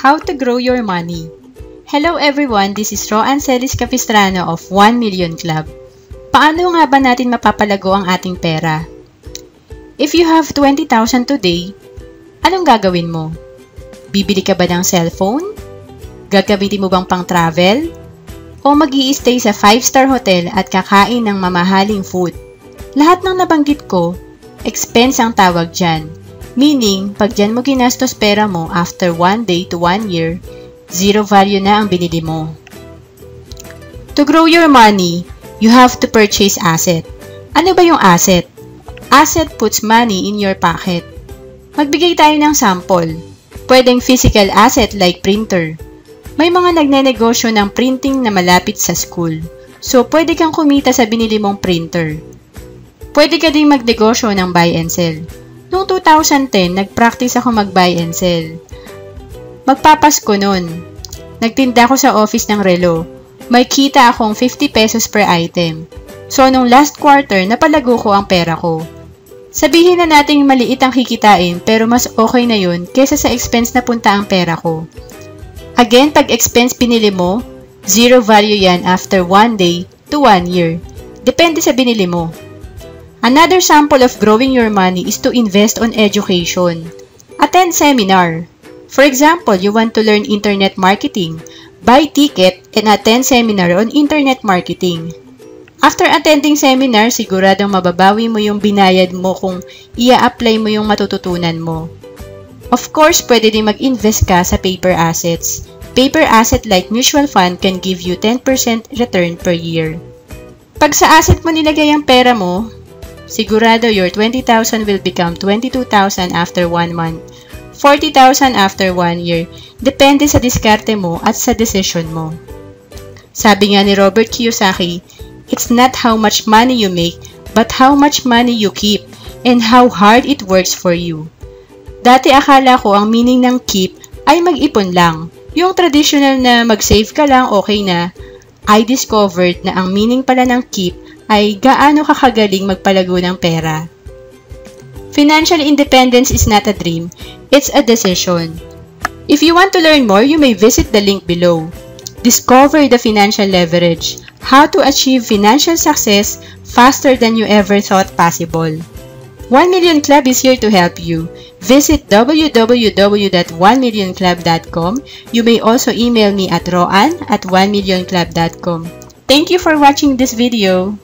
How to grow your money. Hello everyone, this is Roan Celis Capistrano of 1 Million Club. Paano nga ba natin mapapalago ang ating pera? If you have 20,000 today, anong gagawin mo? Bibili ka ba ng cellphone? Gagamitin mo bang pang travel? O mag-i-stay sa 5-star hotel at kakain ng mamahaling food? Lahat ng nabanggit ko, expense ang tawag dyan. Meaning, pag dyan mo ginastos pera mo after 1 day to 1 year, zero value na ang binili mo. To grow your money, you have to purchase asset. Ano ba yung asset? Asset puts money in your pocket. Magbigay tayo ng sample. Pwedeng physical asset like printer. May mga nagnenegosyo ng printing na malapit sa school. So, pwede kang kumita sa binili mong printer. Pwede ka ding magnegosyo ng buy and sell. Noong 2010, nag-practice ako mag-buy and sell. Magpapasko nun. Nagtinda ako sa office ng relo. May kita akong 50 pesos per item. So, nung last quarter, napalago ko ang pera ko. Sabihin na nating maliit ang kikitain pero mas okay na yun kesa sa expense na punta ang pera ko. Again, pag expense pinili mo, zero value yan after 1 day to 1 year. Depende sa binili mo. Another sample of growing your money is to invest on education. Attend seminar. For example, you want to learn internet marketing. Buy ticket and attend seminar on internet marketing. After attending seminar, siguradong mababawi mo yung binayad mo kung ia-apply mo yung matututunan mo. Of course, pwede din mag-invest ka sa paper assets. Paper asset like mutual fund can give you 10% return per year. Pag sa asset mo nilagay ang pera mo, sigurado your 20,000 will become 22,000 after 1 month, 40,000 after 1 year. Depende sa diskarte mo at sa decision mo. Sabi nga ni Robert Kiyosaki, it's not how much money you make, but how much money you keep and how hard it works for you. Dati akala ko ang meaning ng keep ay mag-ipon lang. Yung traditional na mag-save ka lang okay na. I discovered na ang meaning pala ng keep ay gaano ka kagaling magpalago ng pera. Financial independence is not a dream, it's a decision. If you want to learn more, you may visit the link below. Discover the financial leverage, how to achieve financial success faster than you ever thought possible. 1 Million Club is here to help you. Visit www.1millionclub.com. You may also email me at roan@1millionclub.com. Thank you for watching this video.